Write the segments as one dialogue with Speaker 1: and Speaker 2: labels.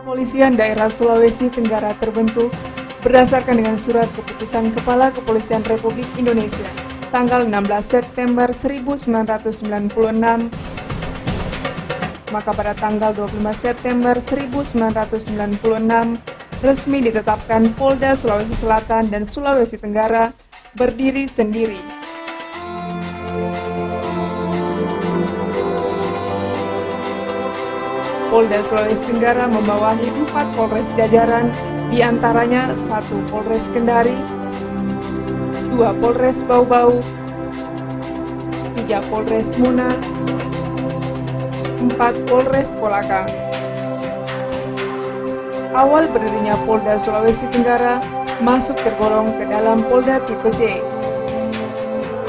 Speaker 1: Kepolisian Daerah Sulawesi Tenggara terbentuk berdasarkan dengan Surat Keputusan Kepala Kepolisian Republik Indonesia tanggal 16 September 1996, maka pada tanggal 25 September 1996 resmi ditetapkan Polda Sulawesi Selatan dan Sulawesi Tenggara berdiri sendiri. Polda Sulawesi Tenggara membawahi 4 Polres jajaran, diantaranya 1 Polres Kendari, 2 Polres Bau-Bau, 3 Polres Muna, 4 Polres Kolaka. Awal berdirinya Polda Sulawesi Tenggara masuk tergolong ke dalam Polda tipe C,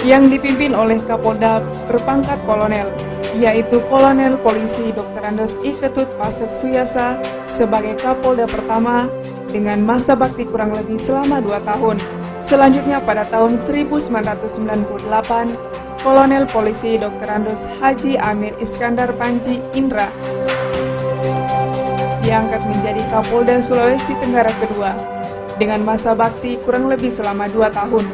Speaker 1: yang dipimpin oleh Kapolda berpangkat kolonel, yaitu Kolonel Polisi Dr. Andos I Ketut Pasek Suyasa sebagai Kapolda pertama dengan masa bakti kurang lebih selama 2 tahun. Selanjutnya pada tahun 1998, Kolonel Polisi Dr. Andos Haji Amir Iskandar Panji Indra diangkat menjadi Kapolda Sulawesi Tenggara kedua dengan masa bakti kurang lebih selama 2 tahun.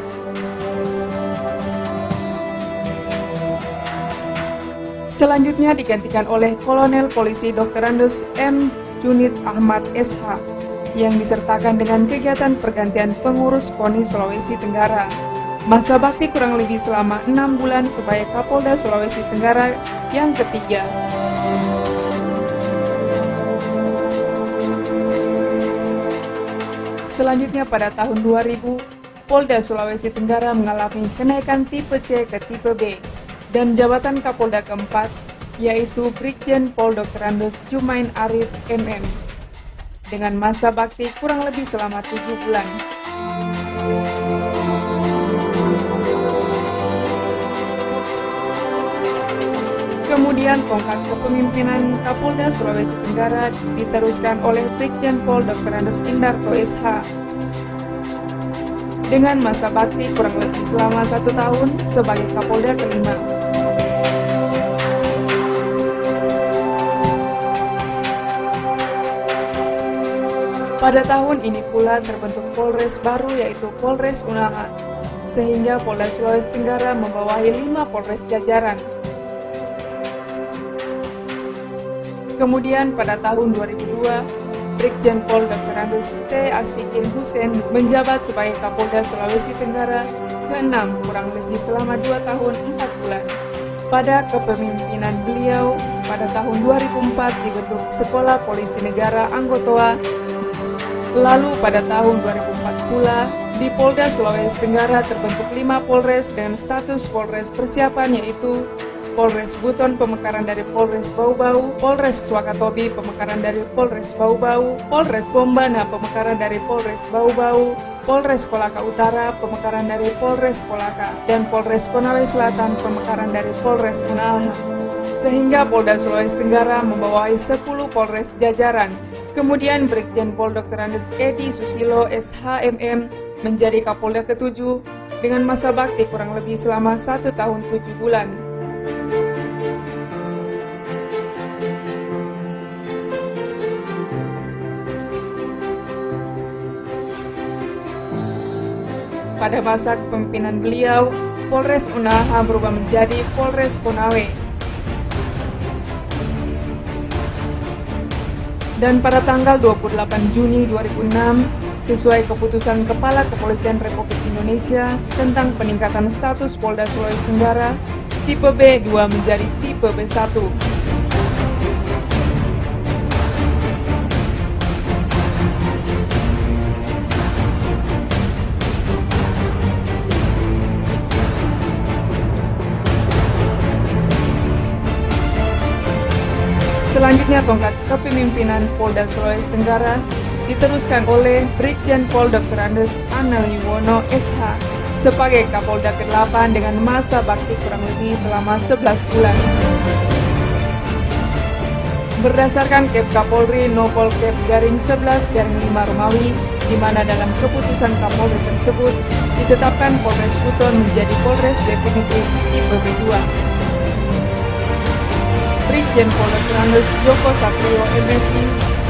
Speaker 1: Selanjutnya digantikan oleh Kolonel Polisi Dr. Andos M. Junid Ahmad SH yang disertakan dengan kegiatan pergantian pengurus KONI Sulawesi Tenggara. Masa bakti kurang lebih selama 6 bulan sebagai Kapolda Sulawesi Tenggara yang ketiga. Selanjutnya pada tahun 2000, Polda Sulawesi Tenggara mengalami kenaikan tipe C ke tipe B. Dan jabatan Kapolda keempat, yaitu Brigjen Pol Dr. Andos Jumain Arif MM, dengan masa bakti kurang lebih selama 7 bulan. Kemudian tongkat kepemimpinan Kapolda Sulawesi Tenggara diteruskan oleh Brigjen Pol Dr. Andos Indarto SH, dengan masa bakti kurang lebih selama 1 tahun sebagai Kapolda kelima. Pada tahun ini pula terbentuk Polres baru, yaitu Polres Unaha, sehingga Polda Sulawesi Tenggara membawahi 5 Polres jajaran. Kemudian pada tahun 2002, Brigjen Pol Dr. Andos T. Asikin Hussein menjabat sebagai Kapolda Sulawesi Tenggara ke-6 kurang lebih selama 2 tahun 4 bulan. Pada kepemimpinan beliau, pada tahun 2004 dibentuk Sekolah Polisi Negara Anggotoa. Lalu pada tahun 2004 pula, di Polda Sulawesi Tenggara terbentuk 5 Polres dengan status Polres persiapan, yaitu Polres Buton pemekaran dari Polres Bau-Bau, Polres Swakatobi pemekaran dari Polres Bau-Bau, Polres Bombana pemekaran dari Polres Bau-Bau, Polres Kolaka Utara pemekaran dari Polres Kolaka, dan Polres Konawe Selatan pemekaran dari Polres Unaha. Sehingga Polda Sulawesi Tenggara membawahi 10 Polres jajaran. Kemudian Brigjen Pol Dr. Andos Edi Susilo SHMM menjadi Kapolda ke-7 dengan masa bakti kurang lebih selama 1 tahun 7 bulan. Pada masa kepemimpinan beliau, Polres Unaha berubah menjadi Polres Konawe. Dan pada tanggal 28 Juni 2006, sesuai keputusan Kepala Kepolisian Republik Indonesia tentang peningkatan status Polda Sulawesi Tenggara, tipe B2 menjadi tipe B1. Selanjutnya tongkat kepemimpinan Polda Sulawesi Tenggara diteruskan oleh Brigjen Pol Dr. Andos Anel Yuwono SH sebagai Kapolda ke-8 dengan masa bakti kurang lebih selama 11 bulan. Berdasarkan Kep Kapolri Nopol Kep Garing 11/5 Romawi, di mana dalam keputusan Kapolri tersebut ditetapkan Polres Buton menjadi Polres definitif tipe B2. Brigjen Pol Dr. Andos Joko Satrio MSI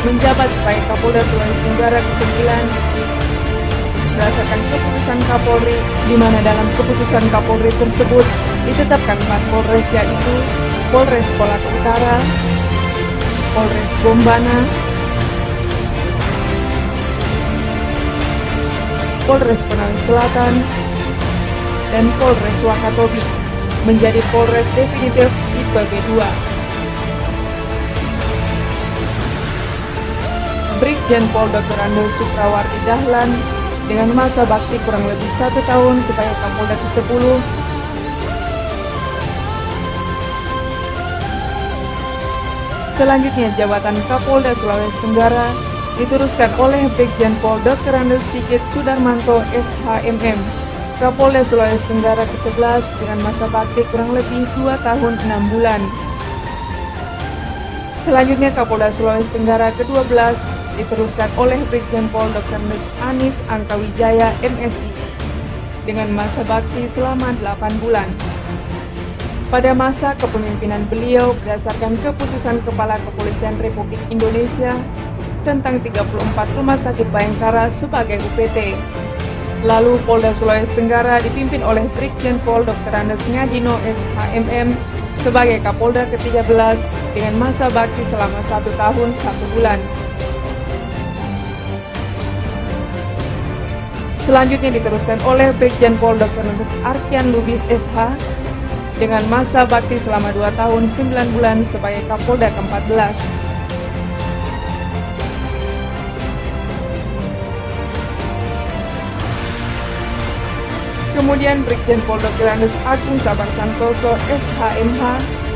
Speaker 1: menjabat sebagai Kapolda Sulawesi Tenggara ke-9 berdasarkan keputusan Kapolri, di mana dalam keputusan Kapolri tersebut ditetapkan 4 Polres, yaitu Polres Kolaka Utara, Polres Bombana, Polres Konawe Selatan, dan Polres Wakatobi menjadi Polres definitif tipe B2. Brigjen Pol Dr. Andes Suprawardi Dahlan dengan masa bakti kurang lebih 1 tahun sebagai Kapolda ke-10 Selanjutnya, jabatan Kapolda Sulawesi Tenggara diteruskan oleh Brigjen Pol Dr. Andes Sigit Sudarmanto SHMM, Kapolda Sulawesi Tenggara ke-11 dengan masa bakti kurang lebih 2 tahun 6 bulan. Selanjutnya, Kapolda Sulawesi Tenggara ke-12 diteruskan oleh Brigjen Pol Dr. Anis Angkawijaya MSI dengan masa bakti selama 8 bulan. Pada masa kepemimpinan beliau berdasarkan keputusan Kepala Kepolisian Republik Indonesia tentang 34 Rumah Sakit Bayangkara sebagai UPT. Lalu Polda Sulawesi Tenggara dipimpin oleh Brigjen Pol Dr. Andes Ngadino SHMM sebagai Kapolda ke-13 dengan masa bakti selama 1 tahun 1 bulan. Selanjutnya diteruskan oleh Brigjen Pol Dr. Andes Arkian Lubis SH dengan masa bakti selama 2 tahun 9 bulan sebagai Kapolda ke-14. Kemudian Brigjen Pol Dr. Andes Agung Sabar Santoso SHMH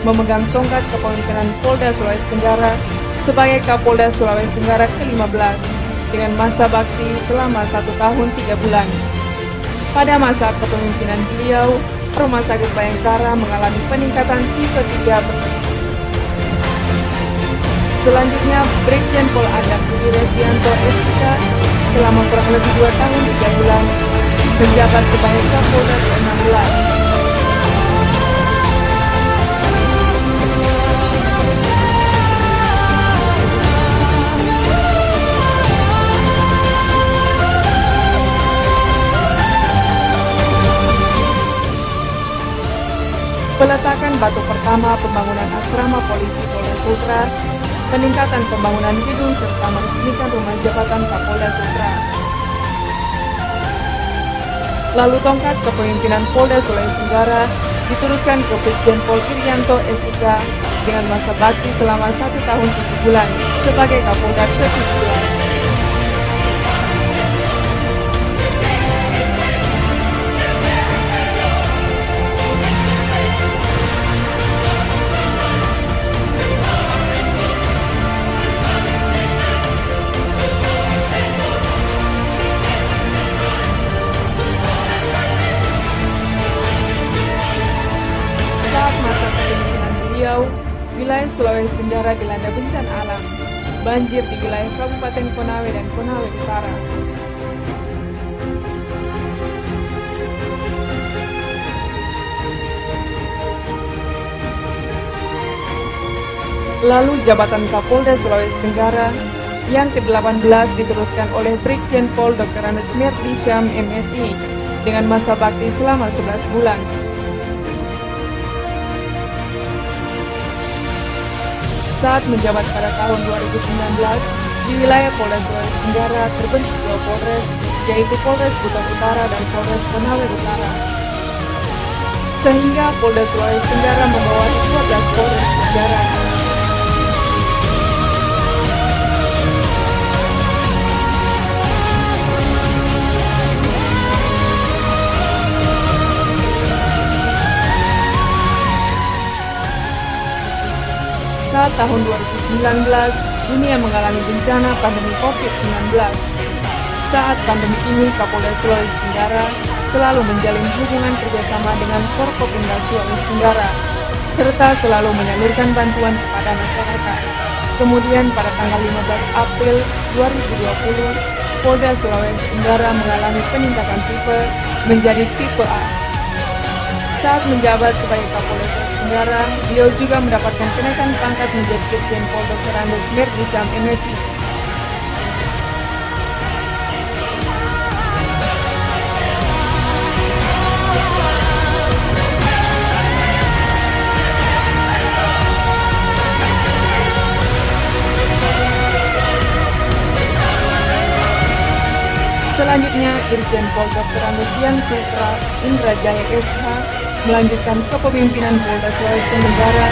Speaker 1: memegang tongkat kepemimpinan Polda Sulawesi Tenggara sebagai Kapolda Sulawesi Tenggara ke-15 dengan masa bakti selama 1 tahun 3 bulan. Pada masa kepemimpinan beliau, Rumah Sakit Bayangkara mengalami peningkatan tipe 3. Selanjutnya, Brigjen Pol Adam Budi Revianto SIK selama kurang lebih 2 tahun 3 bulan menjabat sebagai Kapolda ke-16. Peletakan batu pertama pembangunan asrama polisi Polda Sutra, peningkatan pembangunan gedung serta meresmikan rumah jabatan Kapolda Sutra. Lalu tongkat kepemimpinan Polda Sulawesi Tenggara diteruskan ke Brigjen Pol Irianto SIK dengan masa bakti selama 1 tahun 7 bulan sebagai Kapolda ke-17. Wilayah Sulawesi Tenggara dilanda bencana alam, banjir di wilayah Kabupaten Konawe dan Konawe Utara. Lalu jabatan Kapolda Sulawesi Tenggara yang ke-18 diteruskan oleh Brigjen Pol Dr. Andes Merdi Syam MSI dengan masa bakti selama 11 bulan. Saat menjabat pada tahun 2019, di wilayah Polda Sulawesi Tenggara terbentuk 2 Polres, yaitu Polres Buton Utara dan Polres Konawe Utara. Sehingga Polda Sulawesi Tenggara membawahi 12 Polres jajaran. Saat tahun 2019, dunia mengalami bencana pandemi COVID-19. Saat pandemi ini, Kapolda Sulawesi Tenggara selalu menjalin hubungan kerjasama dengan Forkopimda Sulawesi Tenggara, serta selalu menyalurkan bantuan kepada masyarakat. Kemudian pada tanggal 15 April 2020, Polda Sulawesi Tenggara mengalami peningkatan tipe menjadi tipe A. Saat menjabat sebagai Kapolda Sulawesi Tenggara, beliau juga mendapatkan kenaikan pangkat menjadi Brigjen Pol Dr. Andes Merdisyam MSI. Selanjutnya, Irjen Pol Dr. Andesian Sultra Indrajaya SH melanjutkan kepemimpinan Polda Sulawesi Tenggara